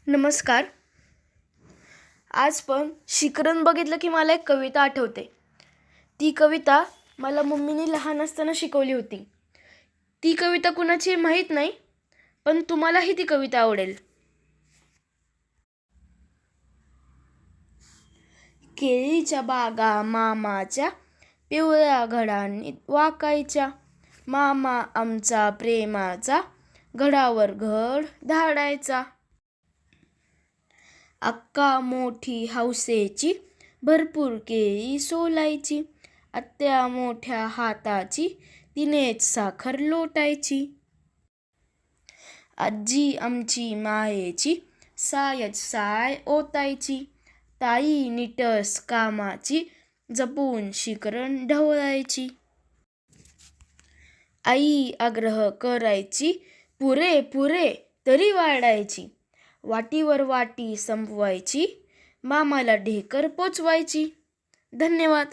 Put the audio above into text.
नमस्कार. आज पण शिकरण बघितलं की मला एक कविता आठवते. ती कविता मला मम्मीने लहान असताना शिकवली होती. ती कविता कुणाची आहे माहीत नाही, पण तुम्हालाही ती कविता आवडेल. केळीच्या बागा मामाच्या पिवळ्या घडांनी वाकायच्या. मामा आमचा प्रेमाचा घडावर घड धाडायचा. अक्का मोठी हौसेची भरपूर केळी सोलायची. आत्या मोठ्या हाताची तिनेच साखर लोटायची. आजी आमची मायेची सायच साय ओतायची. ताई निटस कामाची जपून शिकरण ढवळायची. आई आग्रह करायची पुरे पुरे तरी वाढायची. वाटीवर वाटी संपवायची. मामाला ढेकर पोचवायची. धन्यवाद.